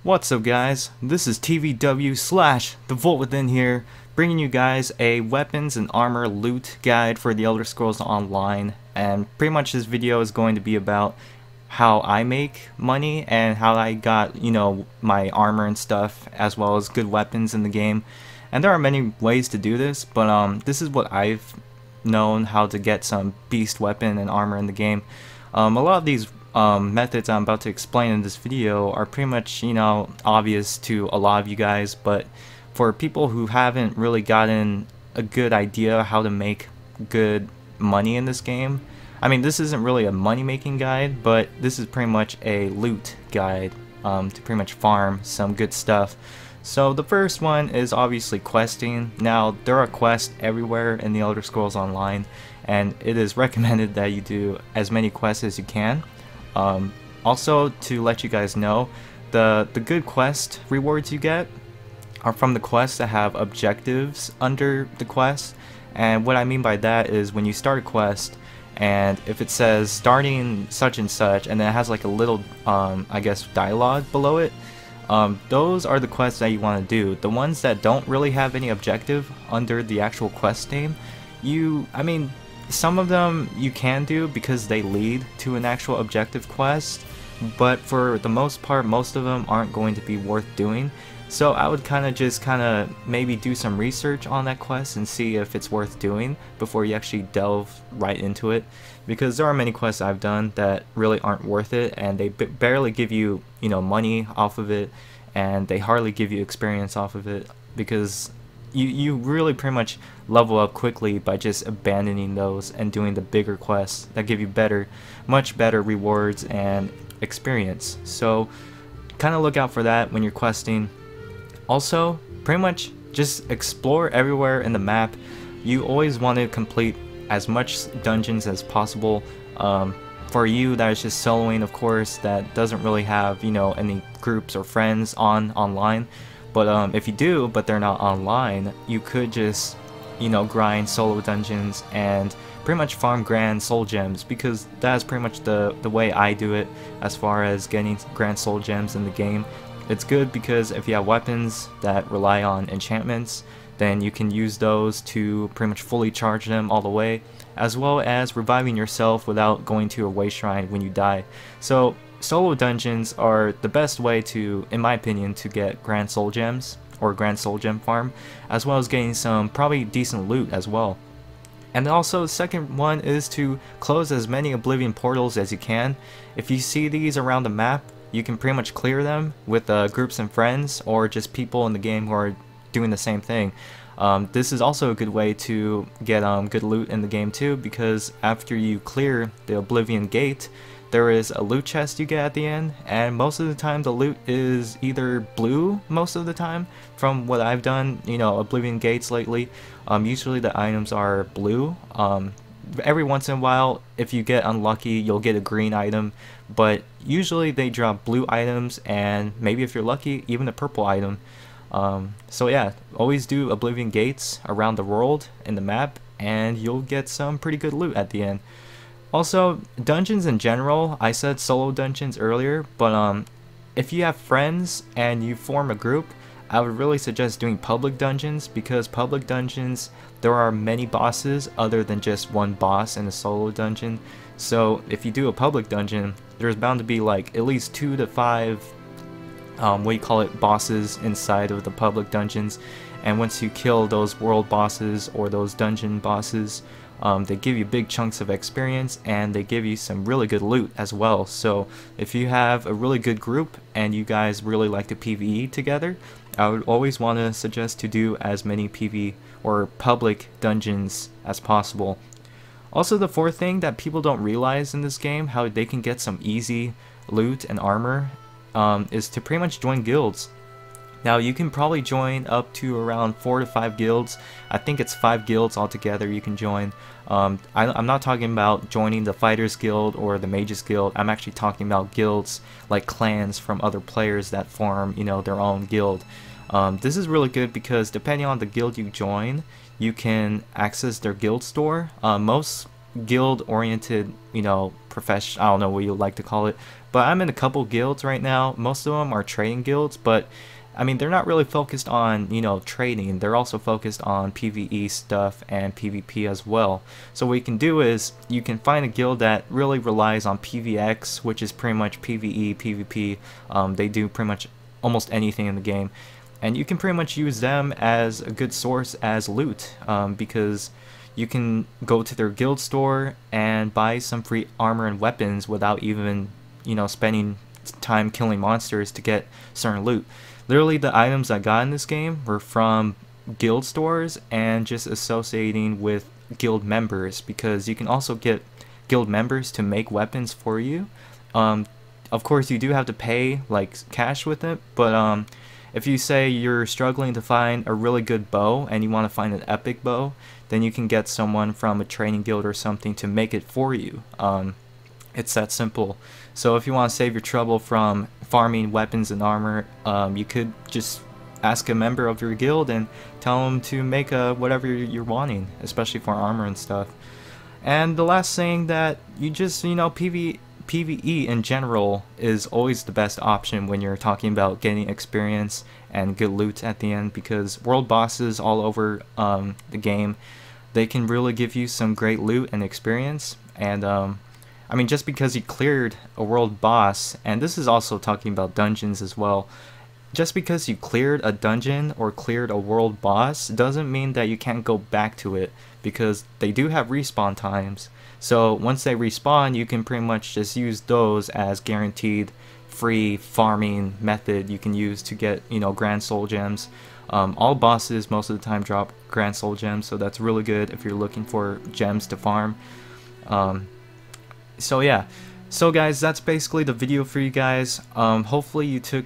What's up guys, this is TVW slash The Vault Within here, bringing you guys a weapons and armor loot guide for the Elder Scrolls Online. And pretty much this video is going to be about how I make money and how I got, my armor and stuff, as well as good weapons in the game. And there are many ways to do this, but this is what I've known how to get some beast weapon and armor in the game. A lot of these methods I'm about to explain in this video are pretty much, obvious to a lot of you guys, but for people who haven't really gotten a good idea how to make good money in this game, I mean, this isn't really a money-making guide, but this is pretty much a loot guide to pretty much farm some good stuff. So the first one is obviously questing. Now, there are quests everywhere in the Elder Scrolls Online, and it is recommended that you do as many quests as you can. Also, to let you guys know, the good quest rewards you get are from the quests that have objectives under the quest. And what I mean by that is when you start a quest, and if it says starting such and such, and then it has like a little, I guess, dialogue below it, those are the quests that you want to do. The ones that don't really have any objective under the actual quest name, some of them you can do because they lead to an actual objective quest, but for the most part, most of them aren't going to be worth doing. So I would just maybe do some research on that quest and see if it's worth doing before you actually delve right into it, because there are many quests I've done that really aren't worth it, and they barely give you, money off of it, and they hardly give you experience off of it, because you really pretty much level up quickly by just abandoning those and doing the bigger quests that give you much better rewards and experience. So kind of look out for that when you're questing. Also, pretty much just explore everywhere in the map. You always want to complete as much dungeons as possible. For you that is just soloing, of course, that doesn't really have, any groups or friends online. But if you do, but they're not online, you could just, grind solo dungeons and pretty much farm grand soul gems, because that's pretty much the way I do it as far as getting grand soul gems in the game. It's good because if you have weapons that rely on enchantments, then you can use those to pretty much fully charge them all the way, as well as reviving yourself without going to a way shrine when you die. So solo dungeons are the best way to, in my opinion, to get grand soul gems or grand soul gem farm, as well as getting some probably decent loot as well. And also the second one is to close as many Oblivion portals as you can. If you see these around the map, you can pretty much clear them with groups and friends, or just people in the game who are doing the same thing. This is also a good way to get good loot in the game too, because after you clear the Oblivion Gate, there is a loot chest you get at the end, and most of the time the loot is either blue most of the time. From what I've done, Oblivion Gates lately, usually the items are blue. Every once in a while, if you get unlucky, you'll get a green item, but usually they drop blue items, and maybe if you're lucky, even a purple item. So yeah, always do Oblivion Gates around the world in the map, and you'll get some pretty good loot at the end. Also, dungeons in general, I said solo dungeons earlier, but if you have friends and you form a group, I would really suggest doing public dungeons, because public dungeons, there are many bosses other than just one boss in a solo dungeon. So if you do a public dungeon, there's bound to be like at least 2 to 5 bosses inside of the public dungeons, and once you kill those world bosses or those dungeon bosses, they give you big chunks of experience, and they give you some really good loot as well. So if you have a really good group and you guys really like to PvE together, I would always want to suggest to do as many PvE or public dungeons as possible. Also, the fourth thing that people don't realize in this game, how they can get some easy loot and armor, is to pretty much join guilds. Now, you can probably join up to around 4 to 5 guilds. I think it's 5 guilds altogether you can join. I'm not talking about joining the Fighters Guild or the Mages Guild. I'm actually talking about guilds, like clans from other players that form, their own guild. This is really good because depending on the guild you join, you can access their guild store. Most guild oriented, you know, profession, I don't know what you like to call it, but I'm in a couple guilds right now. Most of them are trading guilds, but I mean, they're not really focused on, you know, trading. They're also focused on PvE stuff and PvP as well. So what you can do is you can find a guild that really relies on PvX, which is pretty much PvE, PvP. They do pretty much almost anything in the game. And you can pretty much use them as a good source as loot, because you can go to their guild store and buy some free armor and weapons without even, you know, spending time killing monsters to get certain loot. Literally, the items I got in this game were from guild stores and just associating with guild members, because you can also get guild members to make weapons for you. Of course, you do have to pay like cash with it, but if you say you're struggling to find a really good bow and you want to find an epic bow, then you can get someone from a training guild or something to make it for you. It's that simple. So if you want to save your trouble from farming weapons and armor, you could just ask a member of your guild and tell them to make whatever you're wanting, especially for armor and stuff. And the last thing, that you just, you know, PvE in general is always the best option when you're talking about getting experience and good loot at the end, because world bosses all over the game, they can really give you some great loot and experience. And I mean, just because you cleared a world boss, and this is also talking about dungeons as well, just because you cleared a dungeon or cleared a world boss doesn't mean that you can't go back to it, because they do have respawn times. So once they respawn, you can pretty much just use those as guaranteed free farming method you can use to get, you know, grand soul gems. All bosses most of the time drop grand soul gems, so that's really good if you're looking for gems to farm. So yeah, so guys, that's basically the video for you guys. Hopefully you took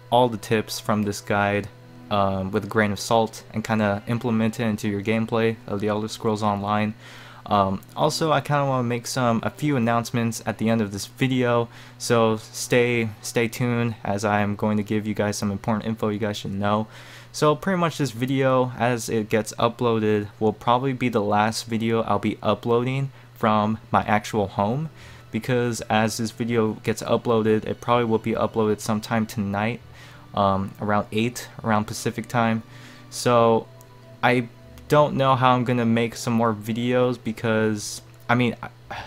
all the tips from this guide with a grain of salt and kind of implement it into your gameplay of the Elder Scrolls Online. Also, I kind of want to make a few announcements at the end of this video, so stay tuned, as I am going to give you guys some important info you guys should know. So pretty much this video, as it gets uploaded, will probably be the last video I'll be uploading from my actual home, because as this video gets uploaded, it probably will be uploaded sometime tonight, around 8 around Pacific time. So I don't know how I'm gonna make some more videos, because I mean,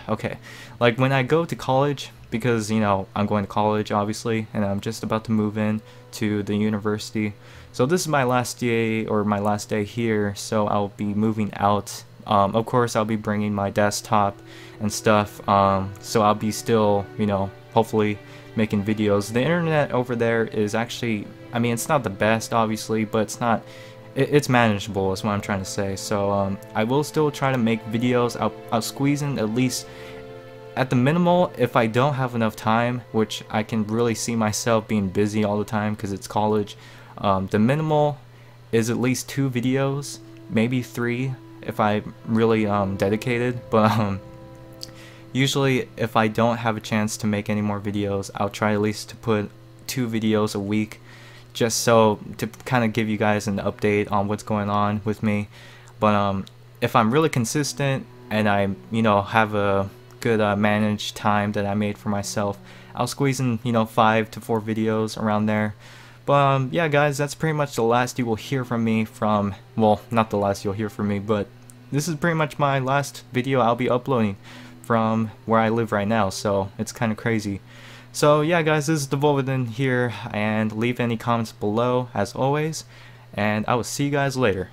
okay, like when I go to college, because, you know, I'm going to college obviously, and I'm just about to move in to the university, so this is my last day, or my last day here, so I'll be moving out. Of course, I'll be bringing my desktop and stuff, so I'll be still, you know, hopefully making videos. The internet over there is actually, I mean, it's not the best obviously, but it's manageable is what I'm trying to say. So I will still try to make videos. I'll squeeze in at least, at the minimal, if I don't have enough time, which I can really see myself being busy all the time because it's college, the minimal is at least 2 videos, maybe 3 if I'm really dedicated. But usually if I don't have a chance to make any more videos, I'll try at least to put 2 videos a week, just so to kind of give you guys an update on what's going on with me. But if I'm really consistent and I, you know, have a good managed time that I made for myself, I'll squeeze in, you know, 5 to 4 videos around there. But yeah guys, that's pretty much the last you will hear from me from, well, not the last you'll hear from me, but this is pretty much my last video I'll be uploading from where I live right now, so it's kind of crazy. So yeah guys, this is Devolvedon here, and leave any comments below as always, and I will see you guys later.